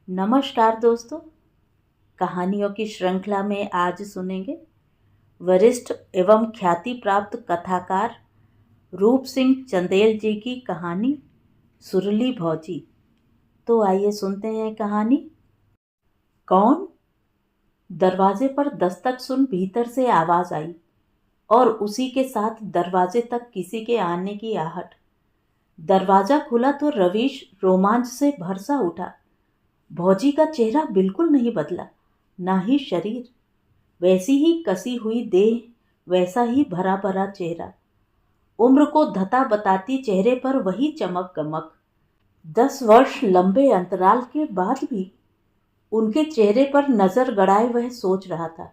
नमस्कार दोस्तों। कहानियों की श्रृंखला में आज सुनेंगे वरिष्ठ एवं ख्याति प्राप्त कथाकार रूप सिंह चंदेल जी की कहानी सुरली भौजी। तो आइए सुनते हैं कहानी। कौन? दरवाजे पर दस्तक सुन भीतर से आवाज आई और उसी के साथ दरवाजे तक किसी के आने की आहट। दरवाजा खुला तो रवीश रोमांच से भरसा उठा। भौजी का चेहरा बिल्कुल नहीं बदला, ना ही शरीर। वैसी ही कसी हुई देह, वैसा ही भरा भरा चेहरा। उम्र को धता बताती चेहरे पर वही चमक गमक। 10 वर्ष लंबे अंतराल के बाद भी उनके चेहरे पर नजर गड़ाए वह सोच रहा था।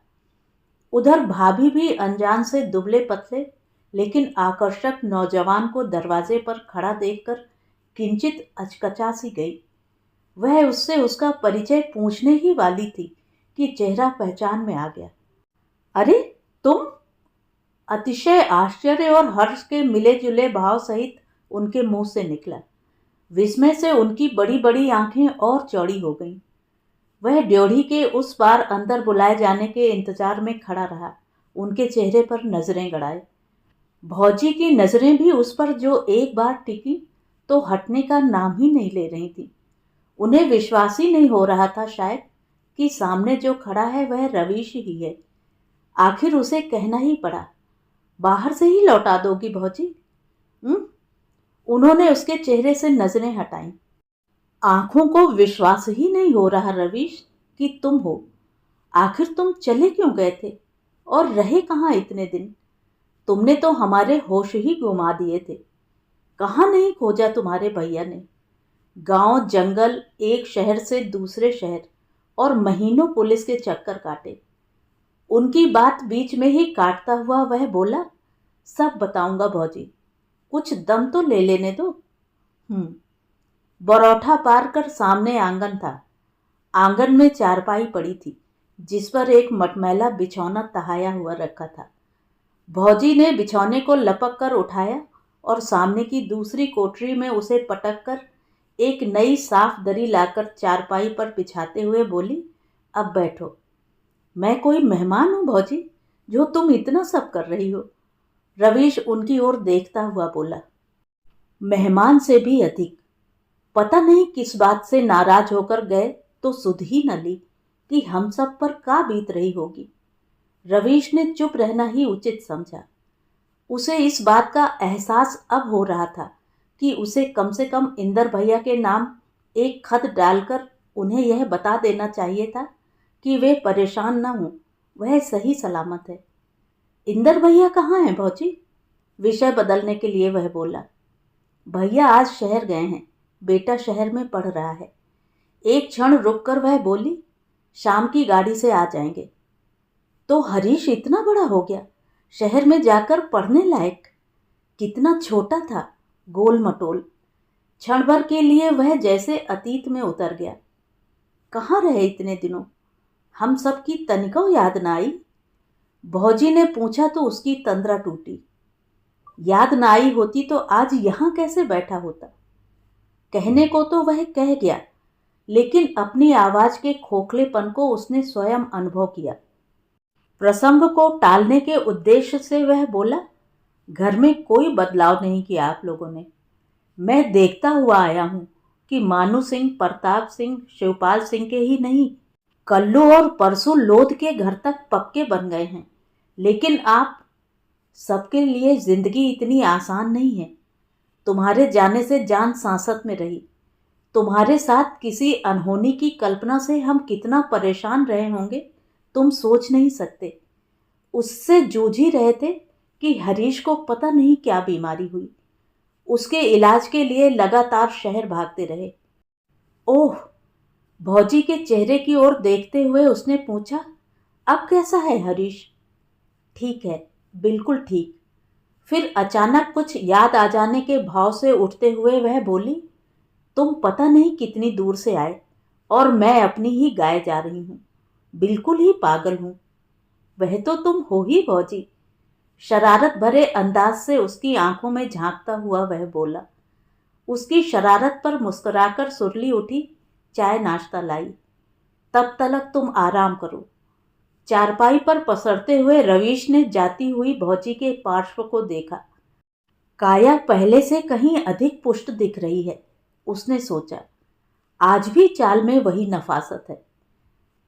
उधर भाभी भी अनजान से दुबले पतले लेकिन आकर्षक नौजवान को दरवाजे पर खड़ा देखकर किंचित अचकचा सी गई। वह उससे उसका परिचय पूछने ही वाली थी कि चेहरा पहचान में आ गया। अरे तुम! अतिशय आश्चर्य और हर्ष के मिले जुले भाव सहित उनके मुंह से निकला। विस्मय से उनकी बड़ी बड़ी आंखें और चौड़ी हो गईं। वह ड्योढ़ी के उस पार अंदर बुलाए जाने के इंतजार में खड़ा रहा, उनके चेहरे पर नजरें गड़ाए। भौजी की नजरें भी उस पर जो एक बार टिकी तो हटने का नाम ही नहीं ले रही थी। उन्हें विश्वास ही नहीं हो रहा था शायद कि सामने जो खड़ा है वह रवीश ही है। आखिर उसे कहना ही पड़ा, बाहर से ही लौटा दोगी भौजी? उन्होंने उसके चेहरे से नजरें हटाईं। आंखों को विश्वास ही नहीं हो रहा रवीश कि तुम हो। आखिर तुम चले क्यों गए थे और रहे कहाँ इतने दिन? तुमने तो हमारे होश ही गुमा दिए थे। कहाँ नहीं खोजा तुम्हारे भैया ने। गांव जंगल, एक शहर से दूसरे शहर और महीनों पुलिस के चक्कर काटे। उनकी बात बीच में ही काटता हुआ वह बोला, सब बताऊंगा भौजी, कुछ दम तो ले लेने दो। बरौठा पार कर सामने आंगन था। आंगन में चारपाई पड़ी थी जिस पर एक मटमैला बिछौना तहाया हुआ रखा था। भौजी ने बिछौने को लपक कर उठाया और सामने की दूसरी कोठरी में उसे पटक कर एक नई साफ दरी लाकर चारपाई पर बिछाते हुए बोली, अब बैठो। मैं कोई मेहमान हूं भौजी, जो तुम इतना सब कर रही हो? रवीश उनकी ओर देखता हुआ बोला। मेहमान से भी अधिक। पता नहीं किस बात से नाराज होकर गए तो सुध ही न ली कि हम सब पर का बीत रही होगी। रवीश ने चुप रहना ही उचित समझा। उसे इस बात का एहसास अब हो रहा था कि उसे कम से कम इंदर भैया के नाम एक खत डालकर उन्हें यह बता देना चाहिए था कि वे परेशान न हों, वह सही सलामत है। इंदर भैया कहाँ हैं भौजी? विषय बदलने के लिए वह बोला। भैया आज शहर गए हैं, बेटा शहर में पढ़ रहा है। एक क्षण रुककर वह बोली, शाम की गाड़ी से आ जाएंगे। तो हरीश इतना बड़ा हो गया, शहर में जाकर पढ़ने लायक? कितना छोटा था, गोल मटोल। क्षण भर के लिए वह जैसे अतीत में उतर गया। कहाँ रहे इतने दिनों? हम सब की तनिको याद न आई? भौजी ने पूछा तो उसकी तंद्रा टूटी। याद न आई होती तो आज यहाँ कैसे बैठा होता? कहने को तो वह कह गया, लेकिन अपनी आवाज के खोखलेपन को उसने स्वयं अनुभव किया। प्रसंग को टालने के उद्देश्य से वह बोला, घर में कोई बदलाव नहीं किया आप लोगों ने। मैं देखता हुआ आया हूं कि मानू सिंह, प्रताप सिंह, शिवपाल सिंह के ही नहीं, कल्लू और परसों लोध के घर तक पक्के बन गए हैं। लेकिन आप सबके लिए जिंदगी इतनी आसान नहीं है। तुम्हारे जाने से जान सांसत में रही। तुम्हारे साथ किसी अनहोनी की कल्पना से हम कितना परेशान रहे होंगे तुम सोच नहीं सकते। उससे जूझ ही रहे थे कि हरीश को पता नहीं क्या बीमारी हुई। उसके इलाज के लिए लगातार शहर भागते रहे। ओह! भौजी के चेहरे की ओर देखते हुए उसने पूछा, अब कैसा है हरीश? ठीक है, बिल्कुल ठीक। फिर अचानक कुछ याद आ जाने के भाव से उठते हुए वह बोली, तुम पता नहीं कितनी दूर से आए और मैं अपनी ही गाय जा रही हूँ। बिल्कुल ही पागल हूँ। वह तो तुम हो ही भौजी। शरारत भरे अंदाज से उसकी आंखों में झांकता हुआ वह बोला। उसकी शरारत पर मुस्कुराकर सुरली उठी, चाय नाश्ता लाई। तब तलक तुम आराम करो। चारपाई पर पसरते हुए रवीश ने जाती हुई भौजी के पार्श्व को देखा। काया पहले से कहीं अधिक पुष्ट दिख रही है। उसने सोचा, आज भी चाल में वही नफासत है।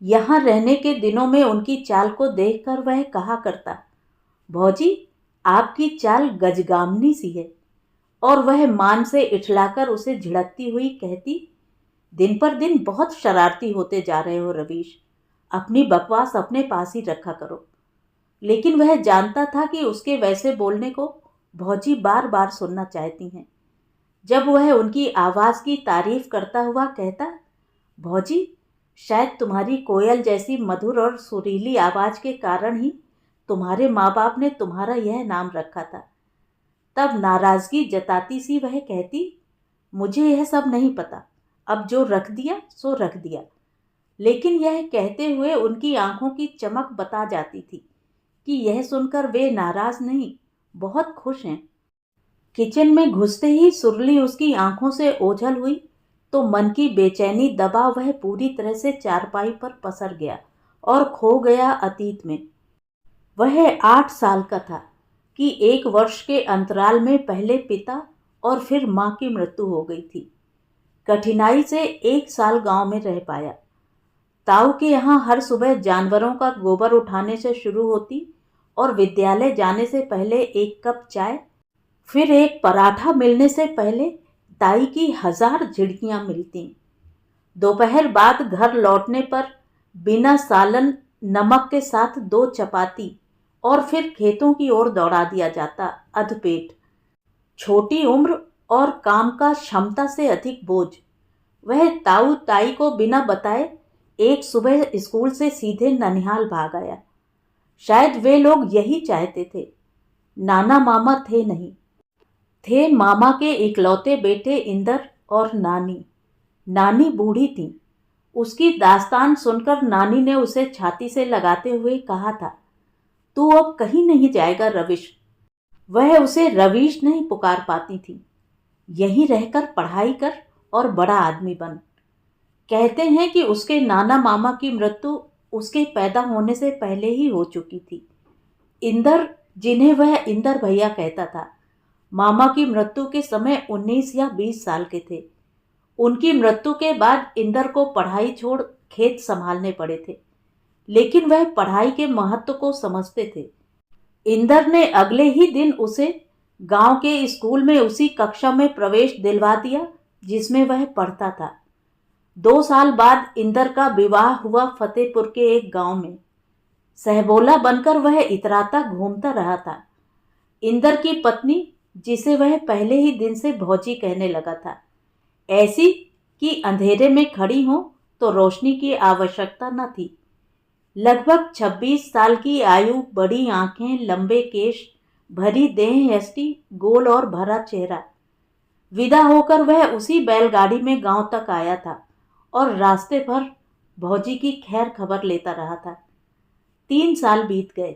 यहाँ रहने के दिनों में उनकी चाल को देखकर वह कहा करता, भौजी आपकी चाल गजगामनी सी है। और वह मान से इठलाकर उसे झिड़कती हुई कहती, दिन पर दिन बहुत शरारती होते जा रहे हो रवीश, अपनी बकवास अपने पास ही रखा करो। लेकिन वह जानता था कि उसके वैसे बोलने को भौजी बार बार सुनना चाहती हैं। जब वह उनकी आवाज़ की तारीफ करता हुआ कहता, भौजी शायद तुम्हारी कोयल जैसी मधुर और सुरीली आवाज़ के कारण ही तुम्हारे माँ बाप ने तुम्हारा यह नाम रखा था, तब नाराज़गी जताती सी वह कहती, मुझे यह सब नहीं पता, अब जो रख दिया सो रख दिया। लेकिन यह कहते हुए उनकी आंखों की चमक बता जाती थी कि यह सुनकर वे नाराज़ नहीं, बहुत खुश हैं। किचन में घुसते ही सुरली उसकी आंखों से ओझल हुई तो मन की बेचैनी दबा वह पूरी तरह से चारपाई पर पसर गया और खो गया अतीत में। वह 8 साल का था कि 1 वर्ष के अंतराल में पहले पिता और फिर माँ की मृत्यु हो गई थी। कठिनाई से 1 साल गांव में रह पाया। ताऊ के यहाँ हर सुबह जानवरों का गोबर उठाने से शुरू होती और विद्यालय जाने से पहले 1 कप चाय, फिर 1 पराठा मिलने से पहले ताई की 1000 झिड़कियाँ मिलती। दोपहर बाद घर लौटने पर बिना सालन नमक के साथ 2 चपाती और फिर खेतों की ओर दौड़ा दिया जाता अधपेट। छोटी उम्र और काम का क्षमता से अधिक बोझ। वह ताऊ ताई को बिना बताए एक सुबह स्कूल से सीधे ननिहाल भाग आया। शायद वे लोग यही चाहते थे। नाना मामा थे नहीं, थे मामा के इकलौते बेटे इंदर और नानी। नानी बूढ़ी थी। उसकी दास्तान सुनकर नानी ने उसे छाती से लगाते हुए कहा था, तू अब कहीं नहीं जाएगा रवीश। वह उसे रवीश नहीं पुकार पाती थी। यहीं रहकर पढ़ाई कर और बड़ा आदमी बन। कहते हैं कि उसके नाना मामा की मृत्यु उसके पैदा होने से पहले ही हो चुकी थी। इंदर, जिन्हें वह इंदर भैया कहता था, मामा की मृत्यु के समय 19 या 20 साल के थे। उनकी मृत्यु के बाद इंदर को पढ़ाई छोड़ खेत संभालने पड़े थे, लेकिन वह पढ़ाई के महत्व को समझते थे। इंदर ने अगले ही दिन उसे गांव के स्कूल में उसी कक्षा में प्रवेश दिलवा दिया जिसमें वह पढ़ता था। 2 साल बाद इंदर का विवाह हुआ फतेहपुर के एक गांव में। सहबोला बनकर वह इतराता घूमता रहा था। इंदर की पत्नी, जिसे वह पहले ही दिन से भौजी कहने लगा था, ऐसी कि अंधेरे में खड़ी हो तो रोशनी की आवश्यकता न थी। लगभग 26 साल की आयु, बड़ी आंखें, लंबे केश, भरी देह, यष्टि, गोल और भरा चेहरा। विदा होकर वह उसी बैलगाड़ी में गांव तक आया था और रास्ते भर भौजी की खैर खबर लेता रहा था। 3 साल बीत गए।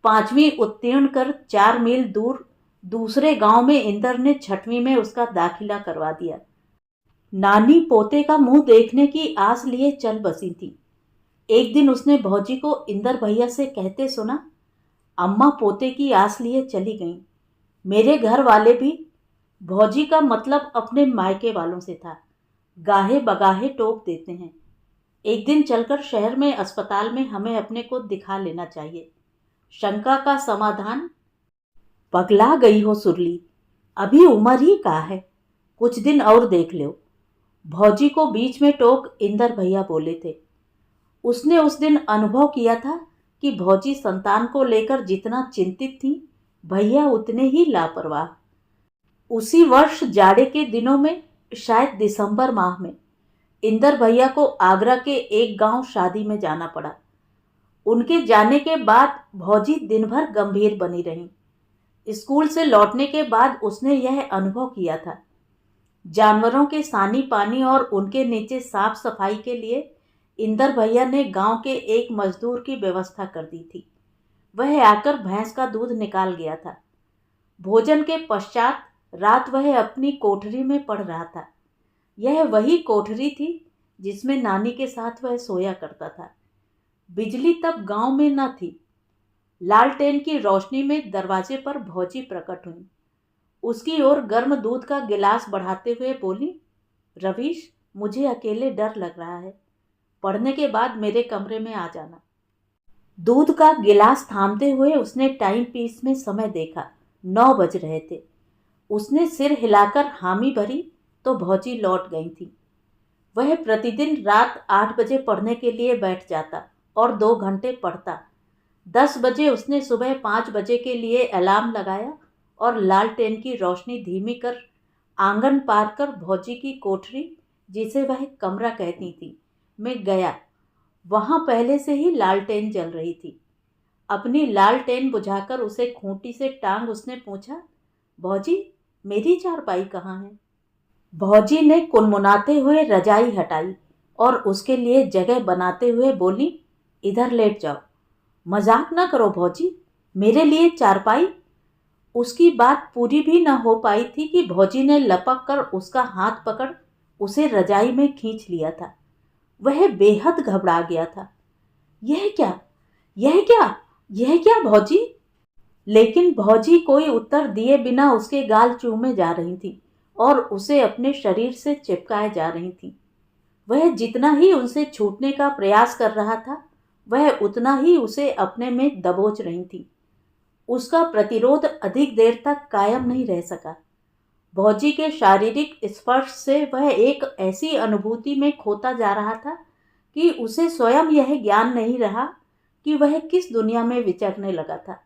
5वीं उत्तीर्ण कर 4 मील दूर दूसरे गांव में इंदर ने 6वीं में उसका दाखिला करवा दिया। नानी पोते का मुंह देखने की आस लिए चल बसी थी। एक दिन उसने भौजी को इंदर भैया से कहते सुना, अम्मा पोते की आस लिए चली गईं। मेरे घर वाले भी, भौजी का मतलब अपने मायके वालों से था, गाहे बगाहे टोक देते हैं। एक दिन चलकर शहर में अस्पताल में हमें अपने को दिखा लेना चाहिए। शंका का समाधान, पगला गई हो सुरली, अभी उम्र ही का है, कुछ दिन और देख लो। भौजी को बीच में टोक इंदर भैया बोले थे। उसने उस दिन अनुभव किया था कि भौजी संतान को लेकर जितना चिंतित थी, भैया उतने ही लापरवाह। उसी वर्ष जाड़े के दिनों में, शायद दिसंबर माह में, इंदर भैया को आगरा के एक गांव शादी में जाना पड़ा। उनके जाने के बाद भौजी दिन भर गंभीर बनी रहीं। स्कूल से लौटने के बाद उसने यह अनुभव किया था। जानवरों के सानी पानी और उनके नीचे साफ सफाई के लिए इंदर भैया ने गांव के एक मजदूर की व्यवस्था कर दी थी। वह आकर भैंस का दूध निकाल गया था। भोजन के पश्चात रात वह अपनी कोठरी में पड़ रहा था। यह वही कोठरी थी जिसमें नानी के साथ वह सोया करता था। बिजली तब गांव में न थी। लालटेन की रोशनी में दरवाजे पर भौजी प्रकट हुई। उसकी ओर गर्म दूध का गिलास बढ़ाते हुए बोली, रवीश, मुझे अकेले डर लग रहा है। पढ़ने के बाद मेरे कमरे में आ जाना। दूध का गिलास थामते हुए उसने टाइम पीस में समय देखा। 9 बज रहे थे। उसने सिर हिलाकर हामी भरी तो भौजी लौट गई थी। वह प्रतिदिन रात 8 बजे पढ़ने के लिए बैठ जाता और 2 घंटे पढ़ता। 10 बजे उसने सुबह 5 बजे के लिए अलार्म लगाया और लालटेन की रोशनी धीमी कर आंगन पार कर भौजी की कोठरी, जिसे वह कमरा कहती थी, में गया। वहां पहले से ही लालटेन जल रही थी। अपनी लालटेन बुझाकर उसे खूंटी से टांग उसने पूछा, भौजी, मेरी चारपाई कहाँ है? भौजी ने कुनमुनाते हुए रजाई हटाई और उसके लिए जगह बनाते हुए बोली, इधर लेट जाओ। मजाक ना करो भौजी, मेरे लिए चारपाई? उसकी बात पूरी भी न हो पाई थी कि भौजी ने लपक कर उसका हाथ पकड़ उसे रजाई में खींच लिया था। वह बेहद घबरा गया था। यह क्या, यह क्या, यह क्या भौजी? लेकिन भौजी कोई उत्तर दिए बिना उसके गाल चूमे जा रही थी और उसे अपने शरीर से चिपकाए जा रही थी। वह जितना ही उनसे छूटने का प्रयास कर रहा था, वह उतना ही उसे अपने में दबोच रही थी। उसका प्रतिरोध अधिक देर तक कायम नहीं रह सका। भौजी के शारीरिक स्पर्श से वह एक ऐसी अनुभूति में खोता जा रहा था कि उसे स्वयं यह ज्ञान नहीं रहा कि वह किस दुनिया में विचरने लगा था।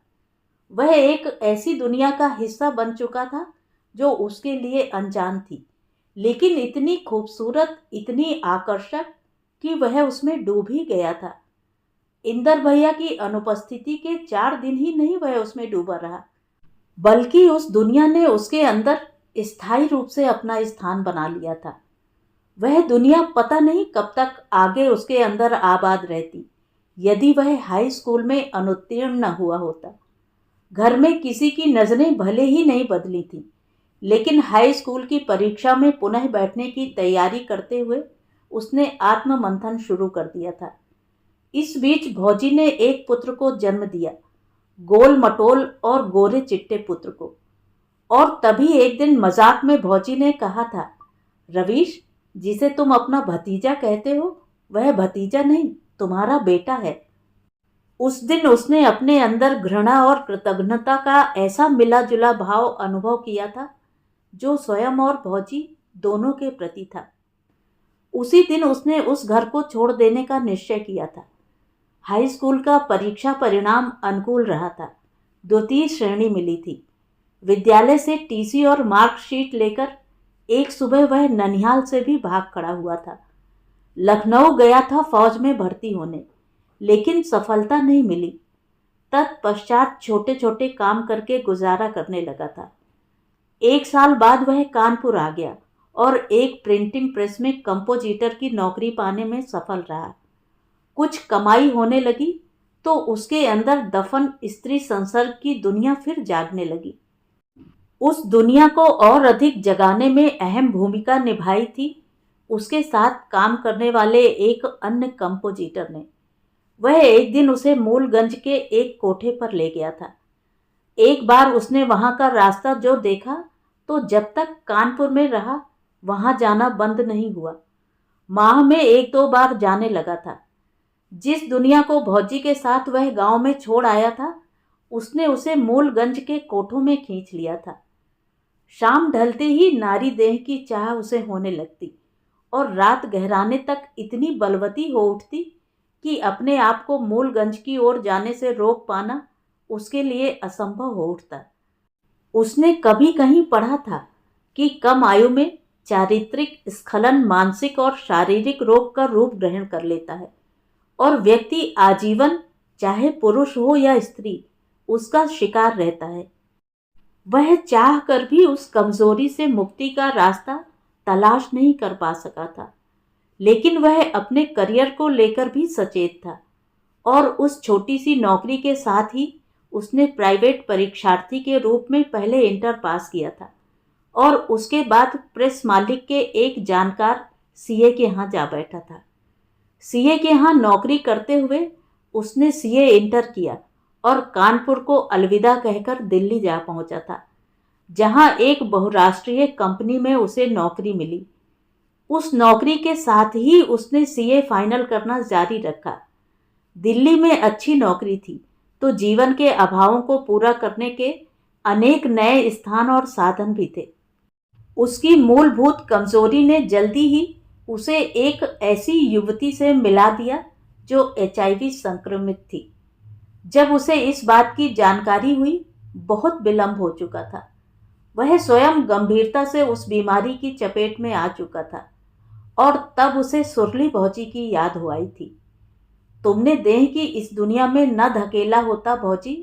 वह एक ऐसी दुनिया का हिस्सा बन चुका था जो उसके लिए अनजान थी, लेकिन इतनी खूबसूरत, इतनी आकर्षक कि वह उसमें डूब ही गया था। इंदर भैया की अनुपस्थिति के 4 दिन ही नहीं वह उसमें डूबा रहा, बल्कि उस दुनिया ने उसके अंदर स्थायी रूप से अपना स्थान बना लिया था। वह दुनिया पता नहीं कब तक आगे उसके अंदर आबाद रहती, यदि वह हाई स्कूल में अनुत्तीर्ण न हुआ होता। घर में किसी की नज़रें भले ही नहीं बदली थी, लेकिन हाई स्कूल की परीक्षा में पुनः बैठने की तैयारी करते हुए उसने आत्ममंथन शुरू कर दिया था। इस बीच भौजी ने एक पुत्र को जन्म दिया, गोल मटोल और गोरे चिट्टे पुत्र को। और तभी एक दिन मजाक में भौजी ने कहा था, रवीश, जिसे तुम अपना भतीजा कहते हो, वह भतीजा नहीं, तुम्हारा बेटा है। उस दिन उसने अपने अंदर घृणा और कृतज्ञता का ऐसा मिला जुला भाव अनुभव किया था जो स्वयं और भौजी दोनों के प्रति था। उसी दिन उसने उस घर को छोड़ देने का निश्चय किया था। हाई स्कूल का परीक्षा परिणाम अनुकूल रहा था। द्वितीय श्रेणी मिली थी। विद्यालय से टीसी और मार्कशीट लेकर एक सुबह वह ननिहाल से भी भाग खड़ा हुआ था। लखनऊ गया था फौज में भर्ती होने, लेकिन सफलता नहीं मिली। तत्पश्चात छोटे छोटे काम करके गुजारा करने लगा था। 1 साल बाद वह कानपुर आ गया और एक प्रिंटिंग प्रेस में कंपोजिटर की नौकरी पाने में सफल रहा। कुछ कमाई होने लगी तो उसके अंदर दफन स्त्री संसर्ग की दुनिया फिर जागने लगी। उस दुनिया को और अधिक जगाने में अहम भूमिका निभाई थी उसके साथ काम करने वाले एक अन्य कंपोजिटर ने। वह एक दिन उसे मूलगंज के एक कोठे पर ले गया था। एक बार उसने वहां का रास्ता जो देखा तो जब तक कानपुर में रहा वहां जाना बंद नहीं हुआ। माह में 1-2 बार जाने लगा था। जिस दुनिया को भौजी के साथ वह गांव में छोड़ आया था, उसने उसे मूलगंज के कोठों में खींच लिया था। शाम ढलते ही नारी देह की चाह उसे होने लगती और रात गहराने तक इतनी बलवती हो उठती कि अपने आप को मूलगंज की ओर जाने से रोक पाना उसके लिए असंभव हो उठता। उसने कभी कहीं पढ़ा था कि कम आयु में चारित्रिक स्खलन मानसिक और शारीरिक रोग का रूप ग्रहण कर लेता है और व्यक्ति आजीवन, चाहे पुरुष हो या स्त्री, उसका शिकार रहता है। वह चाह कर भी उस कमजोरी से मुक्ति का रास्ता तलाश नहीं कर पा सका था, लेकिन वह अपने करियर को लेकर भी सचेत था और उस छोटी सी नौकरी के साथ ही उसने प्राइवेट परीक्षार्थी के रूप में पहले इंटर पास किया था और उसके बाद प्रेस मालिक के एक जानकार सीए के यहाँ जा बैठा था। सीए के यहाँ नौकरी करते हुए उसने सीए इंटर किया और कानपुर को अलविदा कहकर दिल्ली जा पहुंचा था, जहां एक बहुराष्ट्रीय कंपनी में उसे नौकरी मिली। उस नौकरी के साथ ही उसने सीए फाइनल करना जारी रखा। दिल्ली में अच्छी नौकरी थी तो जीवन के अभावों को पूरा करने के अनेक नए स्थान और साधन भी थे। उसकी मूलभूत कमजोरी ने जल्दी ही उसे एक ऐसी युवती से मिला दिया जो एचआईवी संक्रमित थी। जब उसे इस बात की जानकारी हुई, बहुत विलंब हो चुका था। वह स्वयं गंभीरता से उस बीमारी की चपेट में आ चुका था और तब उसे सुरली भौजी की याद हो आई थी। तुमने देह की इस दुनिया में न धकेला होता भौजी,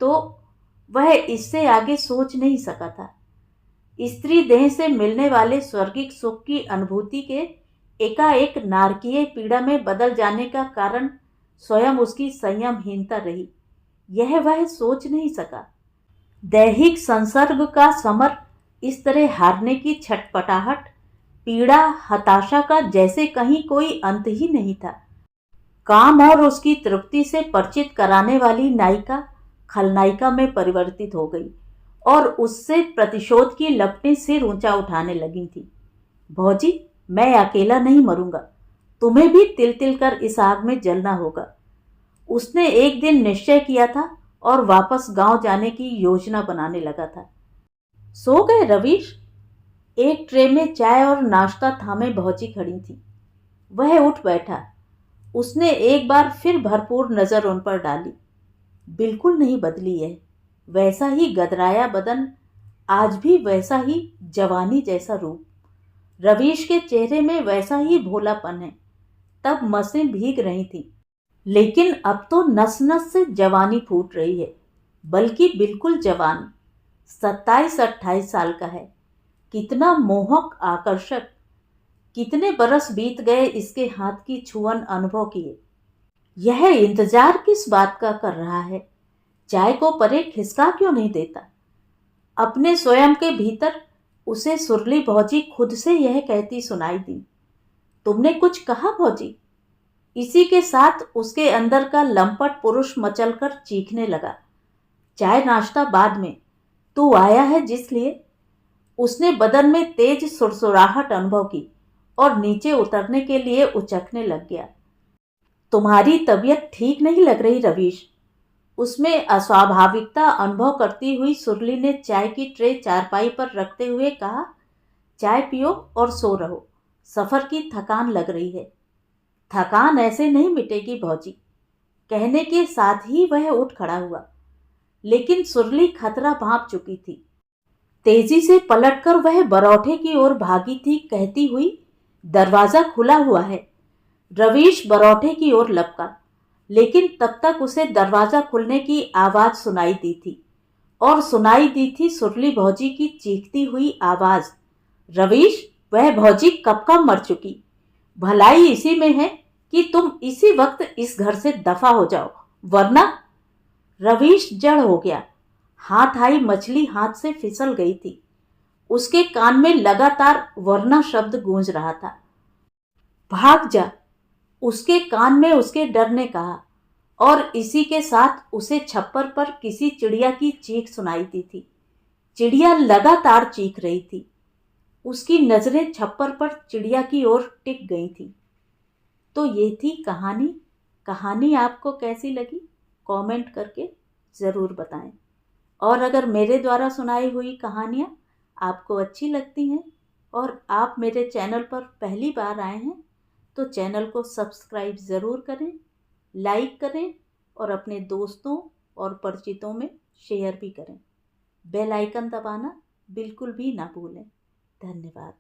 तो वह इससे आगे सोच नहीं सका था। स्त्री देह से मिलने वाले स्वर्गिक सुख की अनुभूति के एकाएक नारकीय पीड़ा में बदल जाने का कारण स्वयं उसकी संयमहीनता रही, यह वह सोच नहीं सका। दैहिक संसर्ग का समर इस तरह हारने की छटपटाहट, पीड़ा, हताशा का जैसे कहीं कोई अंत ही नहीं था। काम और उसकी तृप्ति से परिचित कराने वाली नायिका खलनायिका में परिवर्तित हो गई और उससे प्रतिशोध की लपटें सिर ऊंचा उठाने लगी थी। भौजी, मैं अकेला नहीं मरूंगा, तुम्हें भी तिल तिल कर इस आग में जलना होगा। उसने एक दिन निश्चय किया था और वापस गांव जाने की योजना बनाने लगा था। सो गए रवीश? एक ट्रे में चाय और नाश्ता थामे भौजी खड़ी थी। वह उठ बैठा। उसने एक बार फिर भरपूर नजर उन पर डाली। बिल्कुल नहीं बदली है, वैसा ही गदराया बदन, आज भी वैसा ही जवानी जैसा रूप। रवीश के चेहरे में वैसा ही भोलापन है। तब मसें भीग रही थी, लेकिन अब तो नस नस से जवानी फूट रही है, बल्कि बिल्कुल जवान। 27-28 साल का है। कितना मोहक, आकर्षक। कितने बरस बीत गए इसके हाथ की छुअन अनुभव किए। यह इंतजार किस बात का कर रहा है? चाय को परे खिसका क्यों नहीं देता? अपने स्वयं के भीतर उसे सुरली भौजी खुद से यह कहती सुनाई दी, तुमने कुछ कहा भौजी? इसी के साथ उसके अंदर का लंपट पुरुष मचलकर चीखने लगा, चाय नाश्ता बाद में, तू आया है जिसलिए। उसने बदन में तेज सुरसुराहट अनुभव की और नीचे उतरने के लिए उचकने लग गया। तुम्हारी तबीयत ठीक नहीं लग रही रवीश। उसमें अस्वाभाविकता अनुभव करती हुई सुरली ने चाय की ट्रे चारपाई पर रखते हुए कहा, चाय पियो और सो रहो, सफर की थकान लग रही है। थकान ऐसे नहीं मिटेगी भौजी। कहने के साथ ही वह उठ खड़ा हुआ, लेकिन सुरली खतरा भांप चुकी थी। तेजी से पलटकर वह बरौठे की ओर भागी थी, कहती हुई, दरवाजा खुला हुआ है। रवीश बरौठे की ओर लपका, लेकिन तब तक उसे दरवाजा खुलने की आवाज सुनाई दी थी और सुनाई दी थी सुरली भौजी की चीखती हुई आवाज, रवीश, वह भौजी कब का मर चुकी। भलाई इसी में है कि तुम इसी वक्त इस घर से दफा हो जाओ, वरना। रवीश जड़ हो गया। हाथ आई मछली हाथ से फिसल गई थी। उसके कान में लगातार वरना शब्द गूंज रहा था। भाग जा, उसके कान में उसके डर ने कहा, और इसी के साथ उसे छप्पर पर किसी चिड़िया की चीख सुनाई दी थी। चिड़िया लगातार चीख रही थी। उसकी नजरें छप्पर पर चिड़िया की ओर टिक गई थी। तो ये थी कहानी। कहानी आपको कैसी लगी कमेंट करके ज़रूर बताएं। और अगर मेरे द्वारा सुनाई हुई कहानियाँ आपको अच्छी लगती हैं और आप मेरे चैनल पर पहली बार आए हैं तो चैनल को सब्सक्राइब ज़रूर करें, लाइक करें और अपने दोस्तों और परिचितों में शेयर भी करें। बेल आइकन दबाना बिल्कुल भी ना भूलें। धन्यवाद।